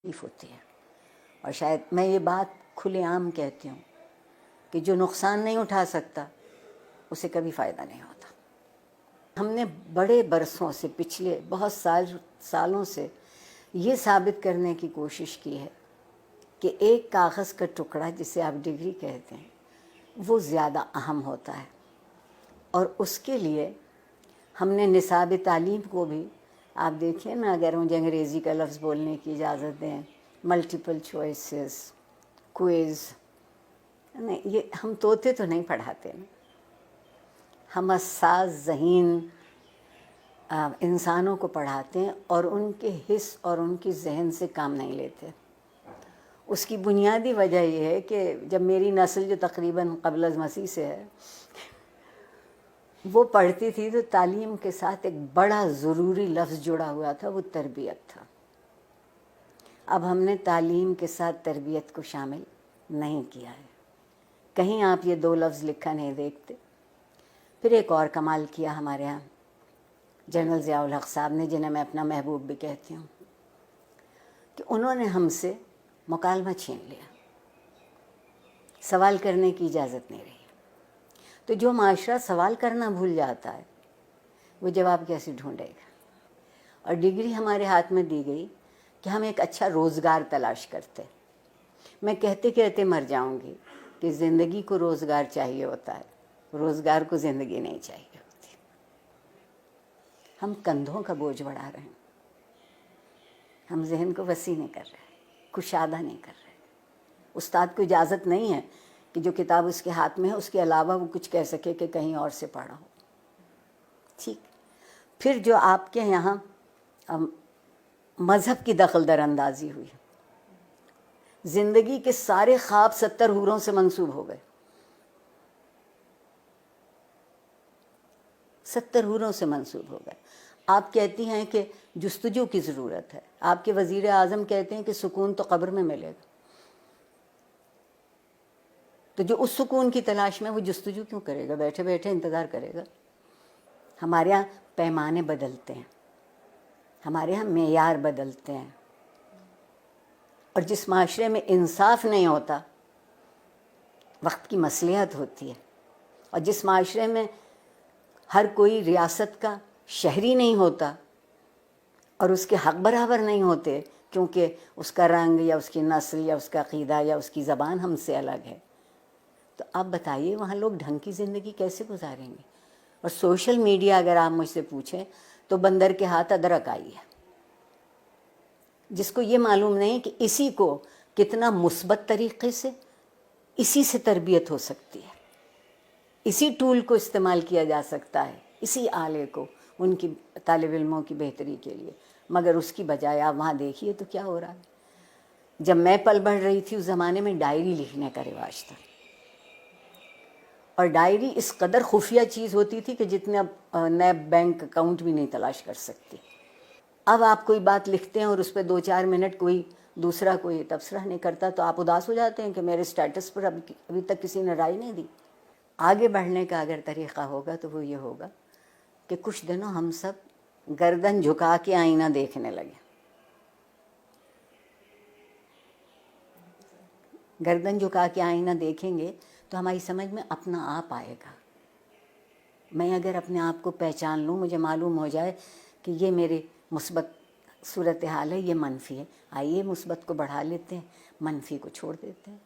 تکلیف ہوتی ہے. اور شاید میں یہ بات کھلے عام کہتی ہوں کہ جو نقصان نہیں اٹھا سکتا اسے کبھی فائدہ نہیں ہوتا. ہم نے بڑے برسوں سے، پچھلے بہت سالوں سے یہ ثابت کرنے کی کوشش کی ہے کہ ایک کاغذ کا ٹکڑا جسے آپ ڈگری کہتے ہیں وہ زیادہ اہم ہوتا ہے. اور اس کے لیے ہم نے نصاب تعلیم کو بھی، آپ دیکھیں نا، اگر مجھے انگریزی کا لفظ بولنے کی اجازت دیں، ملٹیپل چوائسز، کوئز، نہیں، یہ ہم طوطے تو نہیں پڑھاتے نا، ہم حساس ذہین انسانوں کو پڑھاتے ہیں اور ان کے حس اور ان کی ذہن سے کام نہیں لیتے. اس کی بنیادی وجہ یہ ہے کہ جب میری نسل جو تقریباً قبل از مسیح سے ہے وہ پڑھتی تھی تو تعلیم کے ساتھ ایک بڑا ضروری لفظ جڑا ہوا تھا، وہ تربیت تھا. اب ہم نے تعلیم کے ساتھ تربیت کو شامل نہیں کیا ہے. کہیں آپ یہ دو لفظ لکھا نہیں دیکھتے. پھر ایک اور کمال کیا ہمارے ہاں جنرل ضیاء الحق صاحب نے، جنہیں میں اپنا محبوب بھی کہتی ہوں، کہ انہوں نے ہم سے مکالمہ چھین لیا، سوال کرنے کی اجازت نہیں رہی. تو جو معاشرہ سوال کرنا بھول جاتا ہے وہ جواب کیسے ڈھونڈے گا؟ اور ڈگری ہمارے ہاتھ میں دی گئی کہ ہم ایک اچھا روزگار تلاش کرتے. میں کہتے کہتے مر جاؤں گی کہ زندگی کو روزگار چاہیے ہوتا ہے، روزگار کو زندگی نہیں چاہیے ہوتی. ہم کندھوں کا بوجھ بڑھا رہے ہیں، ہم ذہن کو وسیع نہیں کر رہے، کشادہ نہیں کر رہے. استاد کو اجازت نہیں ہے کہ جو کتاب اس کے ہاتھ میں ہے اس کے علاوہ وہ کچھ کہہ سکے کہ کہیں اور سے پڑھا ہو. ٹھیک. پھر جو آپ کے یہاں مذہب کی دخل در اندازی ہوئی، زندگی کے سارے خواب 70 حوروں سے منسوب ہو گئے. 70 حوروں سے منسوب ہو گئے. آپ کہتی ہیں کہ جستجو کی ضرورت ہے، آپ کے وزیر اعظم کہتے ہیں کہ سکون تو قبر میں ملے گا. تو جو اس سکون کی تلاش میں، وہ جستجو کیوں کرے گا؟ بیٹھے بیٹھے انتظار کرے گا. ہمارے یہاں پیمانے بدلتے ہیں، ہمارے یہاں معیار بدلتے ہیں. اور جس معاشرے میں انصاف نہیں ہوتا وقت کی مصلحت ہوتی ہے، اور جس معاشرے میں ہر کوئی ریاست کا شہری نہیں ہوتا اور اس کے حق برابر نہیں ہوتے کیونکہ اس کا رنگ یا اس کی نسل یا اس کا عقیدہ یا اس کی زبان ہم سے الگ ہے، تو آپ بتائیے وہاں لوگ ڈھنگ کی زندگی کیسے گزاریں گے؟ اور سوشل میڈیا اگر آپ مجھ سے پوچھیں تو بندر کے ہاتھ ادرک آئی ہے. جس کو یہ معلوم نہیں کہ اسی کو کتنا مثبت طریقے سے اسی سے تربیت ہو سکتی ہے، اسی ٹول کو استعمال کیا جا سکتا ہے، اسی آلے کو ان کی طالب علموں کی بہتری کے لیے. مگر اس کی بجائے آپ وہاں دیکھیے تو کیا ہو رہا ہے. جب میں پل بڑھ رہی تھی اس زمانے میں ڈائری لکھنے کا رواج تھا، اور ڈائری اس قدر خفیہ چیز ہوتی تھی کہ جتنے اب نیب بینک اکاؤنٹ بھی نہیں تلاش کر سکتی. اب آپ کوئی بات لکھتے ہیں اور اس پہ 2-4 منٹ کوئی دوسرا کوئی تبصرہ نہیں کرتا تو آپ اداس ہو جاتے ہیں کہ میرے سٹیٹس پر ابھی تک کسی نے رائے نہیں دی. آگے بڑھنے کا اگر طریقہ ہوگا تو وہ یہ ہوگا کہ کچھ دنوں ہم سب گردن جھکا کے آئینہ دیکھنے لگے. گردن جھکا کے آئینہ دیکھیں گے تو ہماری سمجھ میں اپنا آپ آئے گا. میں اگر اپنے آپ کو پہچان لوں، مجھے معلوم ہو جائے کہ یہ میرے مثبت صورتحال ہے، یہ منفی ہے، آئیے مثبت کو بڑھا لیتے ہیں، منفی کو چھوڑ دیتے ہیں.